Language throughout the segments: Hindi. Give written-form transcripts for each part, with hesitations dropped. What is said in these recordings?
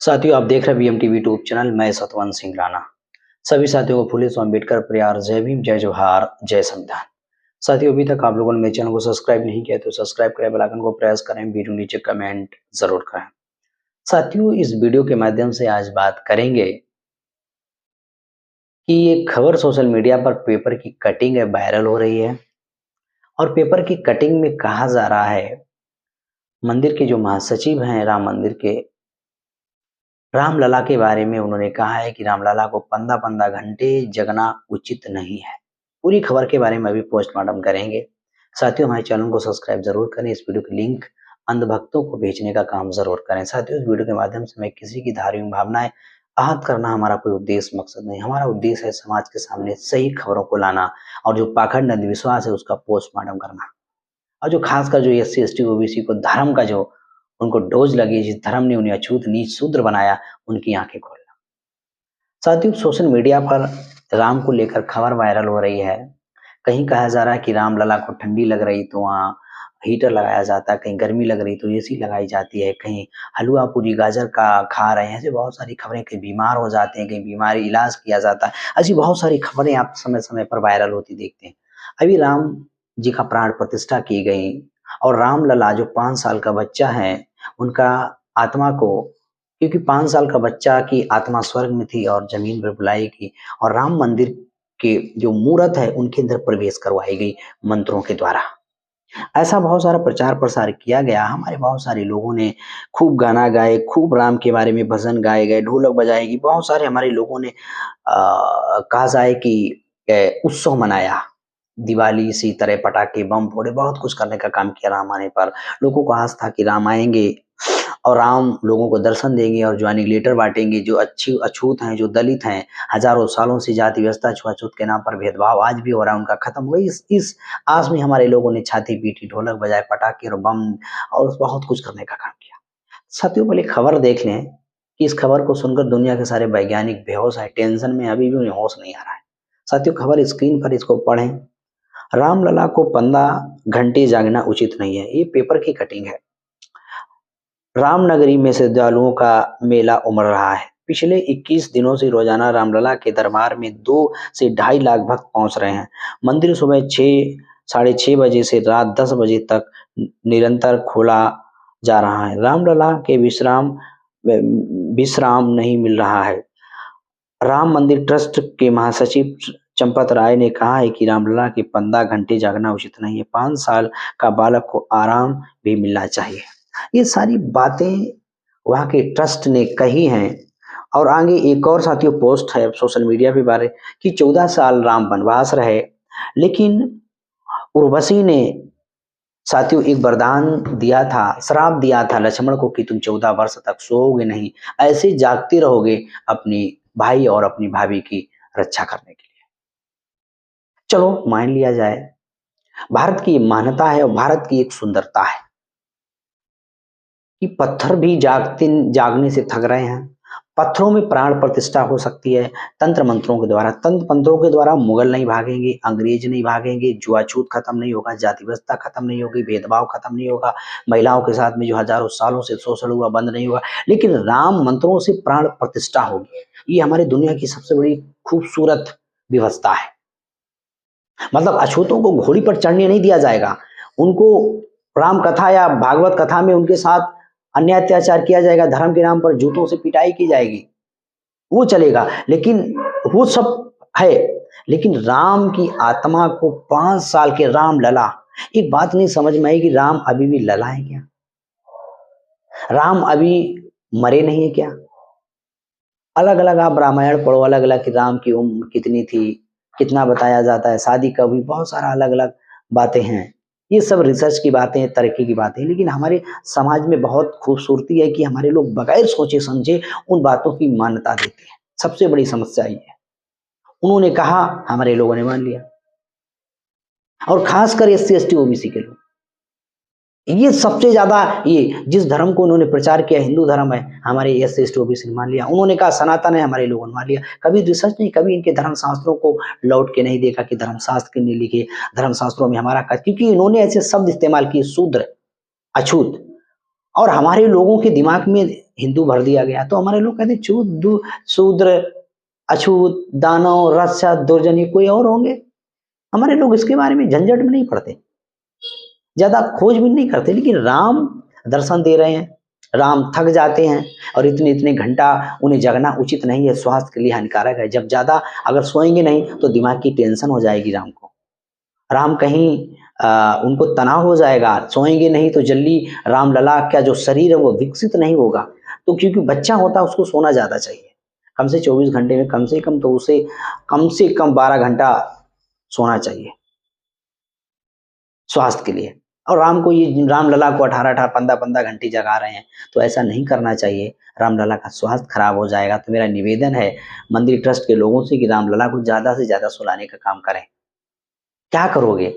साथियों, आप देख रहे हैं बीएम टीवी यूट्यूब चैनल। मैं सतवंत सिंह राणा सभी साथियों को फुले सो अम्बेडकर प्यार, जय भीम, जय जोहार, जय संविधान। साथियों, अभी तक आप लोगों ने मेरे चैनल को सब्सक्राइब नहीं किया तो सब्सक्राइब करें, बेल आइकन को प्रेस करें, वीडियो नीचे कमेंट जरूर करें। साथियों, इस वीडियो के माध्यम से आज बात करेंगे कि ये खबर सोशल मीडिया पर पेपर की कटिंग है, वायरल हो रही है। और पेपर की कटिंग में कहा जा रहा है, मंदिर के जो महासचिव हैं राम मंदिर के, रामलला के बारे में उन्होंने कहा है कि रामलला को 15-15 घंटे जगना उचित नहीं है। पूरी खबर के बारे में अभी पोस्टमार्टम करेंगे। साथियों, हमारे चैनल को सब्सक्राइब जरूर करें। इस वीडियो की लिंक अंधभक्तों को भेजने का काम जरूर करें। साथियों, इस वीडियो के माध्यम से मैं किसी की धार्मिक भावनाएं आहत करना हमारा कोई उद्देश्य मकसद नहीं। हमारा उद्देश्य है समाज के सामने सही खबरों को लाना और जो पाखंड अंधविश्वास है उसका पोस्टमार्टम करना। और जो खासकर जो एससी एसटी ओबीसी को धर्म का जो उनको डोज लगी, जिस धर्म ने उन्हें अछूत नीच शूद्र बनाया, उनकी आंखें खोलना। साथियों, सोशल मीडिया पर राम को लेकर खबर वायरल हो रही है। कहीं कहा जा रहा है कि रामलला को ठंडी लग रही तो वहाँ हीटर लगाया जाता है, कहीं गर्मी लग रही तो एसी लगाई जाती है, कहीं हलवा पूरी गाजर का खा रहे हैं। ऐसे बहुत सारी खबरें, कहीं बीमार हो जाते हैं, कहीं बीमारी इलाज किया जाता है। ऐसी बहुत सारी खबरें आप समय समय पर वायरल होती देखते हैं। अभी राम जी का प्राण प्रतिष्ठा की गई और रामलला जो 5 साल का बच्चा है, उनका आत्मा को, क्योंकि 5 साल का बच्चा की आत्मा स्वर्ग में थी और जमीन पर बुलाएगी और राम मंदिर के जो मूरत है उनके अंदर प्रवेश करवाई गई मंत्रों के द्वारा। ऐसा बहुत सारा प्रचार प्रसार किया गया। हमारे बहुत सारे लोगों ने खूब गाना गाए, खूब राम के बारे में भजन गाए गए, ढोलक बजाई गई। बहुत सारे हमारे लोगों ने कहा जाए कि उत्सव मनाया। दिवाली इसी तरह पटाखे बम फोड़े, बहुत कुछ करने का काम किया राम आने पर। लोगों को आस था कि राम आएंगे और राम लोगों को दर्शन देंगे और ज्वाइनिंग लेटर बांटेंगे। जो अच्छी अछूत हैं, जो दलित हैं, हजारों सालों से जाति व्यवस्था छुआछूत के नाम पर भेदभाव आज भी हो रहा है, उनका खत्म हुआ। इस आस में हमारे लोगों ने छाती पीटी, ढोलक बजाए, पटाखे और बम और बहुत कुछ करने का काम किया। साथियों, पहले खबर देख लें कि इस खबर को सुनकर दुनिया के सारे वैज्ञानिक बेहोश है, टेंशन में, अभी भी उन्हें होश नहीं आ रहा है। साथियों, खबर स्क्रीन पर इसको पढ़ें। रामलला को 15 घंटे जागना उचित नहीं है, ये पेपर की कटिंग है। रामनगरी में श्रद्धालुओं का मेला उमड़ रहा है। पिछले 21 दिनों से रोजाना रामलला के दरबार में 2 से 2.5 लाख भक्त पहुंच रहे हैं। मंदिर सुबह 6, साढ़े 6 बजे से रात 10 बजे तक निरंतर खोला जा रहा है। रामलला के विश्राम नहीं मिल रहा है। राम मंदिर ट्रस्ट के महासचिव चंपत राय ने कहा है कि रामलला के 15 घंटे जागना उचित नहीं है। 5 साल का बालक को आराम भी मिलना चाहिए। ये सारी बातें वहाँ के ट्रस्ट ने कही हैं। और आगे एक और साथियों पोस्ट है सोशल मीडिया पे बारे कि 14 साल राम वनवास रहे, लेकिन उर्वशी ने साथियों एक वरदान दिया था, श्राप दिया था लक्ष्मण को कि तुम 14 वर्ष तक सोओगे नहीं, ऐसे जागते रहोगे अपनी भाई और अपनी भाभी की रक्षा करने के लिए। चलो मान लिया जाए, भारत की मान्यता है और भारत की एक सुंदरता है कि पत्थर भी जागने से थक रहे हैं। पत्थरों में प्राण प्रतिष्ठा हो सकती है तंत्र मंत्रों के द्वारा। तंत्र मंत्रों के द्वारा मुगल नहीं भागेंगे, अंग्रेज नहीं भागेंगे, जुआछूत खत्म नहीं होगा, जाति व्यवस्था खत्म नहीं होगी, भेदभाव खत्म नहीं होगा, महिलाओं के साथ में जो हजारों सालों से शोषण हुआ बंद नहीं होगा, लेकिन राम मंत्रों से प्राण प्रतिष्ठा होगी। ये हमारी दुनिया की सबसे बड़ी खूबसूरत व्यवस्था है। मतलब अछूतों को घोड़ी पर चढ़ने नहीं दिया जाएगा, उनको राम कथा या भागवत कथा में उनके साथ अन्याय अत्याचार किया जाएगा, धर्म के नाम पर जूतों से पिटाई की जाएगी, वो चलेगा, लेकिन वो सब है। लेकिन राम की आत्मा को 5 साल के राम लला, एक बात नहीं समझ में आई कि राम अभी भी लला है क्या? राम अभी मरे नहीं है क्या? अलग अलग आप रामायण पढ़ो, अलग अलग कि राम की उम्र कितनी थी, कितना बताया जाता है, शादी कब हुई, बहुत सारा अलग अलग बातें हैं। ये सब रिसर्च की बातें हैं, तरक्की की बातें हैं। लेकिन हमारे समाज में बहुत खूबसूरती है कि हमारे लोग बगैर सोचे समझे उन बातों की मान्यता देते हैं। सबसे बड़ी समस्या ये है। उन्होंने कहा, हमारे लोगों ने मान लिया। और खासकर एससी एसटी ओबीसी के लोग, ये सबसे ज्यादा, ये जिस धर्म को उन्होंने प्रचार किया हिंदू धर्म है, हमारे एससी एसटी ओबीसी ने मान लिया। उन्होंने कहा सनातन है, हमारे लोगों ने मान लिया। कभी रिसर्च नहीं, कभी इनके धर्म शास्त्रों को लौट के नहीं देखा कि धर्म शास्त्र किसने लिखे, धर्म शास्त्रों में हमारा का, क्योंकि इन्होंने ऐसे शब्द इस्तेमाल किए, शूद्र, अछूत, और हमारे लोगों के दिमाग में हिंदू भर दिया गया। तो हमारे लोग कहते हैं शूद्र, अछूत, दानव, राक्षस, दुर्जन, ये कोई और होंगे। हमारे लोग इसके बारे में झंझट में नहीं पड़ते, ज्यादा खोजबीन नहीं करते। लेकिन राम दर्शन दे रहे हैं, राम थक जाते हैं और इतने इतने घंटा उन्हें जगना उचित नहीं है, स्वास्थ्य के लिए हानिकारक है। जब ज्यादा अगर सोएंगे नहीं तो दिमाग की टेंशन हो जाएगी राम को, राम कहीं उनको तनाव हो जाएगा। सोएंगे नहीं तो जल्दी राम लला का जो शरीर है वो विकसित नहीं होगा। तो क्योंकि बच्चा होता है उसको सोना ज्यादा चाहिए, कम से 24 घंटे में कम से कम, तो उसे कम से कम 12 घंटा सोना चाहिए स्वास्थ्य के लिए। और राम को ये राम लला को 18-18 15-15 घंटे जगा रहे हैं, तो ऐसा नहीं करना चाहिए। राम लला का स्वास्थ्य खराब हो जाएगा। तो मेरा निवेदन है मंदिर ट्रस्ट के लोगों से कि राम लला को ज्यादा से ज्यादा सुलाने का काम करें। क्या करोगे,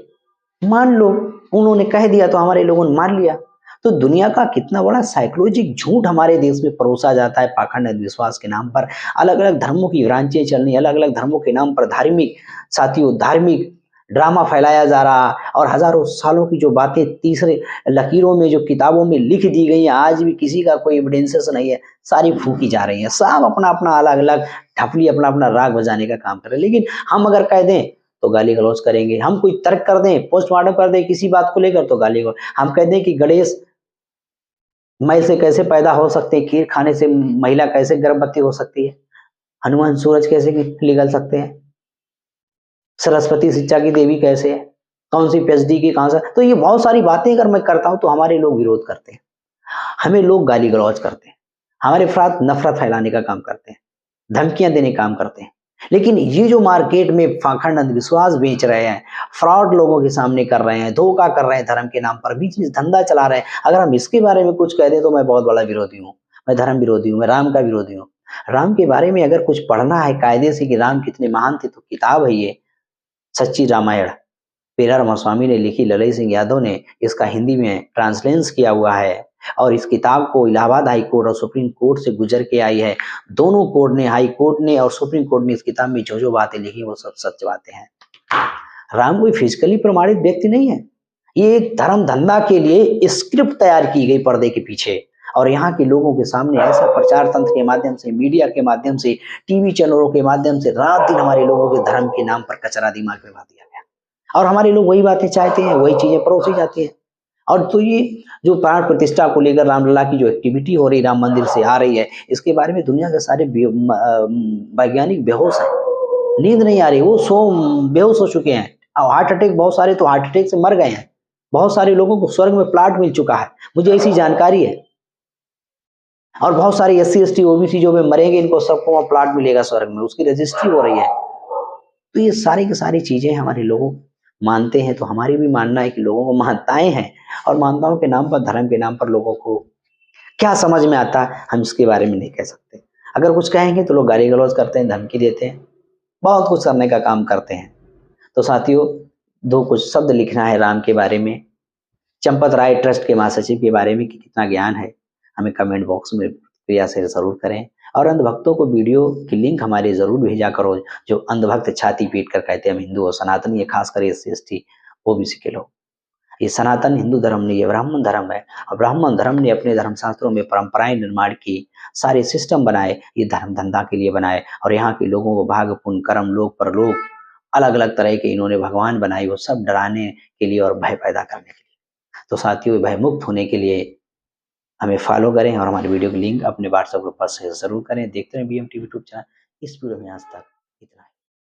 मान लो उन्होंने कह दिया तो हमारे लोगों ने मान लिया। तो दुनिया का कितना बड़ा साइकोलॉजिक झूठ हमारे देश में परोसा जाता है पाखंड अंधविश्वास के नाम पर। अलग अलग धर्मों की ब्रांचें चल रही, अलग अलग धर्मों के नाम पर धार्मिक ड्रामा फैलाया जा रहा। और हजारों सालों की जो बातें तीसरे लकीरों में, जो किताबों में लिख दी गई हैं, आज भी किसी का कोई एविडेंसेस नहीं है, सारी फूकी जा रही है। सब अपना अपना अलग अलग ठपली, अपना अपना राग बजाने का काम कर रहे हैं। लेकिन हम अगर कह दें तो गाली गलौज करेंगे, हम कोई तर्क कर दें, पोस्टमार्टम कर दें किसी बात को लेकर तो गाली गलौज। हम कह दें कि गणेश मैल से कैसे पैदा हो सकते हैं, खीर खाने से महिला कैसे गर्भवती हो सकती है, हनुमान सूरज कैसे निकल सकते हैं, सरस्वती शिक्षा की देवी कैसे है, कौन सी पीएचडी की कहां से। तो ये बहुत सारी बातें अगर मैं करता हूं तो हमारे लोग विरोध करते हैं, हमें लोग गाली गलौज करते हैं, हमारे साथ नफरत फैलाने का काम करते हैं, धमकियां देने का काम करते हैं। लेकिन ये जो मार्केट में पाखंड अंधविश्वास बेच रहे हैं, फ्रॉड लोगों के सामने कर रहे हैं, धोखा कर रहे हैं, धर्म के नाम पर बीच में धंधा चला रहे हैं, अगर हम इसके बारे में कुछ कह दें तो मैं बहुत बड़ा विरोधी हूँ। मैं धर्म विरोधी हूँ, मैं राम का विरोधी हूँ। राम के बारे में अगर कुछ पढ़ना है कायदे से कि राम कितने महान थे, तो किताब है ये सच्ची रामायण, पेरार गोस्वामी ने लिखी, ललई सिंह यादव ने इसका हिंदी में ट्रांसलेंस किया हुआ है। और इस किताब को इलाहाबाद हाई कोर्ट और सुप्रीम कोर्ट से गुजर के आई है। दोनों कोर्ट ने, हाई कोर्ट ने और सुप्रीम कोर्ट ने, इस किताब में जो जो बातें लिखी वो सब सच बातें हैं। राम कोई फिजिकली प्रमाणित व्यक्ति नहीं है, ये एक धर्म धंधा के लिए स्क्रिप्ट तैयार की गई पर्दे के पीछे। और यहाँ के लोगों के सामने ऐसा प्रचार तंत्र के माध्यम से, मीडिया के माध्यम से, टीवी चैनलों के माध्यम से रात दिन हमारे लोगों के धर्म के नाम पर कचरा दिमाग में भर दिया गया। और हमारे लोग वही बातें चाहते हैं, वही चीजें परोसी जाती है। और तो ये जो प्राण प्रतिष्ठा को लेकर रामलला की जो एक्टिविटी हो रही, राम मंदिर से आ रही है, इसके बारे में दुनिया के सारे वैज्ञानिक बेहोश हैं, नींद नहीं आ रही, वो बेहोश हो चुके हैं। और हार्ट अटैक, बहुत सारे तो हार्ट अटैक से मर गए हैं, बहुत सारे लोगों को स्वर्ग में प्लाट मिल चुका है, मुझे ऐसी जानकारी है। और बहुत सारे SC ST OBC जो में मरेंगे, इनको सबको वहाँ प्लाट मिलेगा स्वर्ग में, उसकी रजिस्ट्री हो रही है। तो ये सारी की सारी चीजें हमारे लोग मानते हैं। तो हमारी भी मानना है कि लोगों को मान्यताएं हैं, और मान्यताओं के नाम पर, धर्म के नाम पर लोगों को क्या समझ में आता है हम इसके बारे में नहीं कह सकते। अगर कुछ कहेंगे तो लोग गाली गलौज करते हैं, धमकी देते हैं, बहुत कुछ करने का काम करते हैं। तो साथियों, दो कुछ शब्द लिखना है राम के बारे में, चंपत राय ट्रस्ट के महासचिव के बारे में कि कितना ज्ञान है, हमें कमेंट बॉक्स में प्रतिक्रिया से जरूर करें। और अंधभक्तों को वीडियो की लिंक हमारे जरूर भेजा करो, जो अंधभक्त छाती पीट कर कहते हैं हम हिंदू और सनातनी है, खासकर SC ST OBC के लोग। ये सनातन हिंदू धर्म नहीं, ये ब्राह्मण धर्म है। और ब्राह्मण धर्म ने अपने धर्म शास्त्रों में परंपराएं निर्माण की, सारे सिस्टम बनाए, ये धर्म धंधा के लिए बनाए। और यहाँ के लोगों को भाग पुण्य कर्म लोक परलोक अलग अलग तरह के इन्होंने भगवान बनाए, वो सब डराने के लिए और भय पैदा करने के लिए। तो साथियों, भय मुक्त होने के लिए हमें फॉलो करें और हमारे वीडियो की लिंक अपने व्हाट्सएप ग्रुप पर शेयर जरूर करें। देखते रहें BM TV यूट्यूब चैनल। इस वीडियो में आज तक इतना ही।